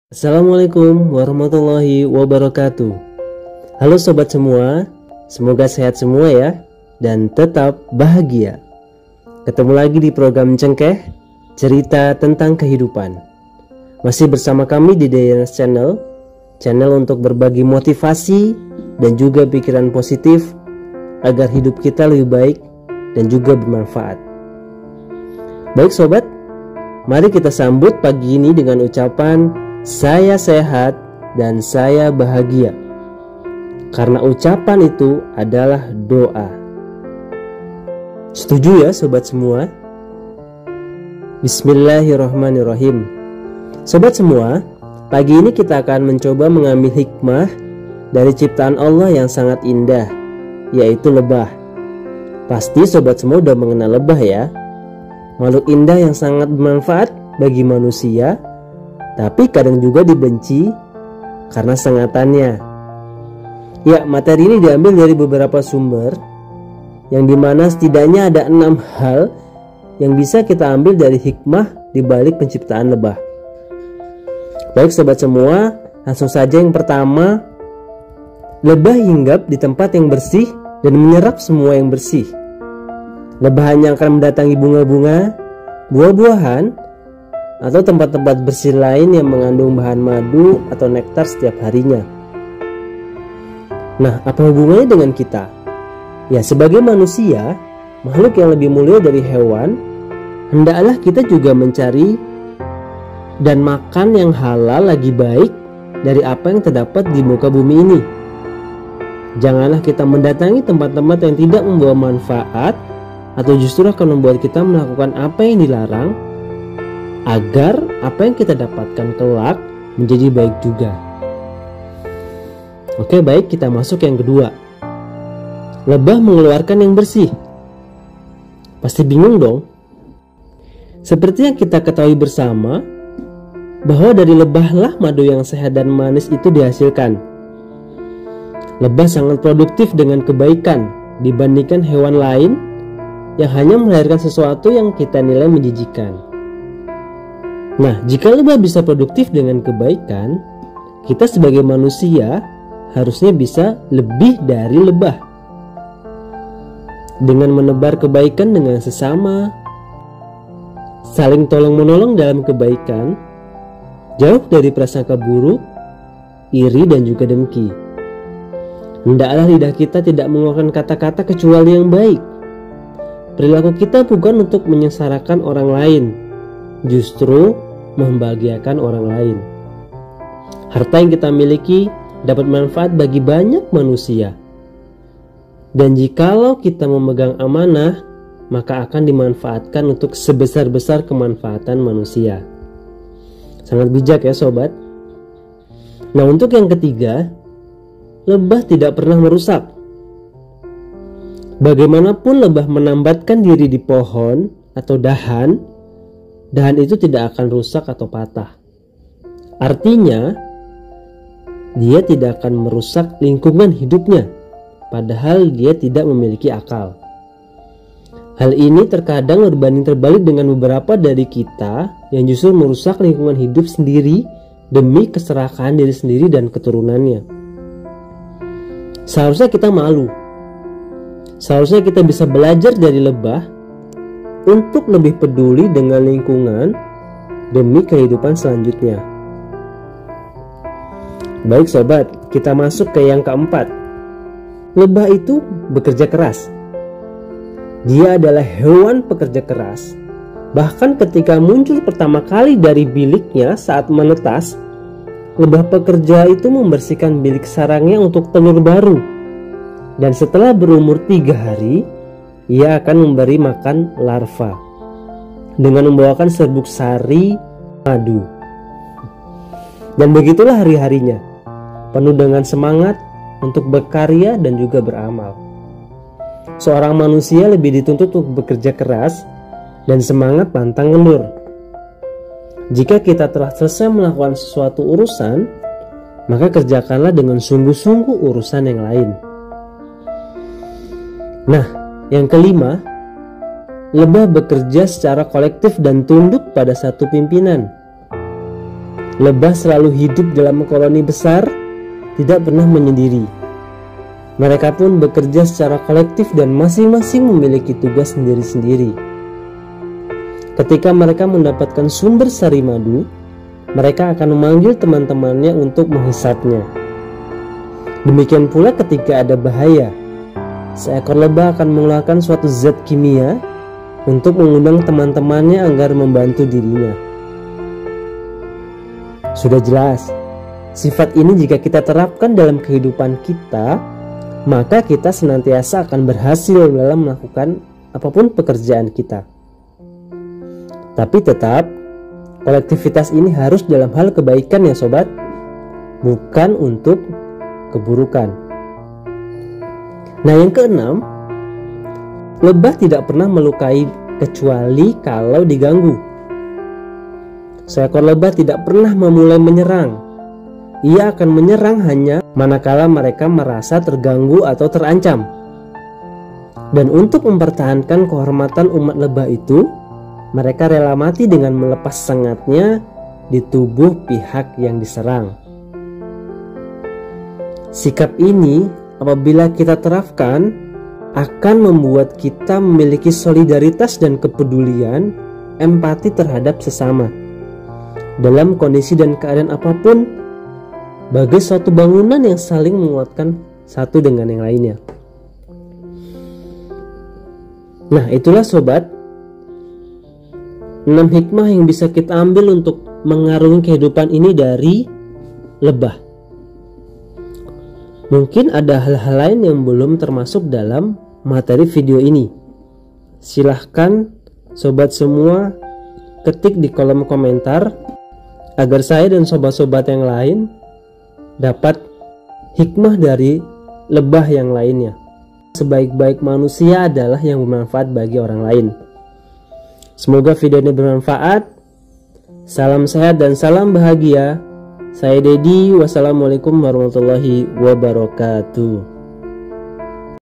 Assalamualaikum warahmatullahi wabarakatuh. Halo sobat semua, semoga sehat semua ya dan tetap bahagia. Ketemu lagi di program Cengkeh, cerita tentang kehidupan. Masih bersama kami di Dayanas Channel untuk berbagi motivasi dan juga pikiran positif agar hidup kita lebih baik dan juga bermanfaat. Baik sobat, mari kita sambut pagi ini dengan ucapan saya sehat dan saya bahagia. Karena ucapan itu adalah doa. Setuju ya sobat semua? Bismillahirrahmanirrahim. Sobat semua, pagi ini kita akan mencoba mengambil hikmah dari ciptaan Allah yang sangat indah, yaitu lebah. Pasti sobat semua udah mengenal lebah ya. Makhluk indah yang sangat bermanfaat bagi manusia, tapi kadang juga dibenci karena sengatannya. Ya, materi ini diambil dari beberapa sumber, yang dimana setidaknya ada 6 hal yang bisa kita ambil dari hikmah di balik penciptaan lebah. Baik sobat semua, langsung saja yang pertama. Lebah hinggap di tempat yang bersih dan menyerap semua yang bersih. Lebah hanya akan mendatangi bunga-bunga, buah-buahan, atau tempat-tempat bersih lain yang mengandung bahan madu atau nektar setiap harinya. Nah, apa hubungannya dengan kita? Ya, sebagai manusia, makhluk yang lebih mulia dari hewan, hendaklah kita juga mencari dan makan yang halal lagi baik dari apa yang terdapat di muka bumi ini. Janganlah kita mendatangi tempat-tempat yang tidak membawa manfaat atau justru akan membuat kita melakukan apa yang dilarang, agar apa yang kita dapatkan kelak menjadi baik juga. Oke, baik, kita masuk yang kedua. Lebah mengeluarkan yang bersih. Pasti bingung dong. Seperti yang kita ketahui bersama, bahwa dari lebahlah madu yang sehat dan manis itu dihasilkan. Lebah sangat produktif dengan kebaikan dibandingkan hewan lain yang hanya melahirkan sesuatu yang kita nilai menjijikan. Nah, jika lebah bisa produktif dengan kebaikan, kita sebagai manusia harusnya bisa lebih dari lebah. Dengan menebar kebaikan dengan sesama, saling tolong-menolong dalam kebaikan, jauh dari prasangka buruk, iri dan juga dengki. Hendaklah lidah kita tidak mengeluarkan kata-kata kecuali yang baik. Perilaku kita bukan untuk menyengsarakan orang lain, justru membahagiakan orang lain. Harta yang kita miliki dapat manfaat bagi banyak manusia. Dan jikalau kita memegang amanah, maka akan dimanfaatkan untuk sebesar-besar kemanfaatan manusia. Sangat bijak ya sobat. Nah, untuk yang ketiga, lebah tidak pernah merusak. Bagaimanapun lebah menambatkan diri di pohon atau dahan itu tidak akan rusak atau patah. Artinya, dia tidak akan merusak lingkungan hidupnya, padahal dia tidak memiliki akal. Hal ini terkadang berbanding terbalik dengan beberapa dari kita yang justru merusak lingkungan hidup sendiri demi keserakahan diri sendiri dan keturunannya. Seharusnya kita malu. Seharusnya kita bisa belajar dari lebah untuk lebih peduli dengan lingkungan demi kehidupan selanjutnya. Baik sobat, kita masuk ke yang keempat. Lebah itu bekerja keras. Dia adalah hewan pekerja keras. Bahkan ketika muncul pertama kali dari biliknya saat menetas, lebah pekerja itu membersihkan bilik sarangnya untuk telur baru. Dan setelah berumur 3 hari, ia akan memberi makan larva dengan membawakan serbuk sari madu. Dan begitulah hari-harinya, penuh dengan semangat untuk berkarya dan juga beramal. Seorang manusia lebih dituntut untuk bekerja keras dan semangat pantang lendur. Jika kita telah selesai melakukan sesuatu urusan, maka kerjakanlah dengan sungguh-sungguh urusan yang lain. Nah, yang kelima, lebah bekerja secara kolektif dan tunduk pada satu pimpinan. Lebah selalu hidup dalam koloni besar, tidak pernah menyendiri. Mereka pun bekerja secara kolektif dan masing-masing memiliki tugas sendiri-sendiri. Ketika mereka mendapatkan sumber sari madu, mereka akan memanggil teman-temannya untuk menghisapnya. Demikian pula ketika ada bahaya, seekor lebah akan mengeluarkan suatu zat kimia untuk mengundang teman-temannya agar membantu dirinya. Sudah jelas, sifat ini jika kita terapkan dalam kehidupan kita, maka kita senantiasa akan berhasil dalam melakukan apapun pekerjaan kita. Tapi tetap, kolektivitas ini harus dalam hal kebaikan ya sobat, bukan untuk keburukan. Nah, yang keenam, lebah tidak pernah melukai kecuali kalau diganggu. Seekor lebah tidak pernah memulai menyerang. Ia akan menyerang hanya manakala mereka merasa terganggu atau terancam. Dan untuk mempertahankan kehormatan umat lebah itu, mereka rela mati dengan melepas sengatnya di tubuh pihak yang diserang. Sikap ini apabila kita terapkan akan membuat kita memiliki solidaritas dan kepedulian, empati terhadap sesama dalam kondisi dan keadaan apapun, bagai suatu bangunan yang saling menguatkan satu dengan yang lainnya. Nah, itulah sobat, 6 hikmah yang bisa kita ambil untuk mengarungi kehidupan ini dari lebah. Mungkin ada hal-hal lain yang belum termasuk dalam materi video ini. Silahkan sobat semua ketik di kolom komentar agar saya dan sobat-sobat yang lain dapat hikmah dari lebah yang lainnya. Sebaik-baik manusia adalah yang bermanfaat bagi orang lain. Semoga video ini bermanfaat. Salam sehat dan salam bahagia. Saya Dedi. Wassalamualaikum warahmatullahi wabarakatuh.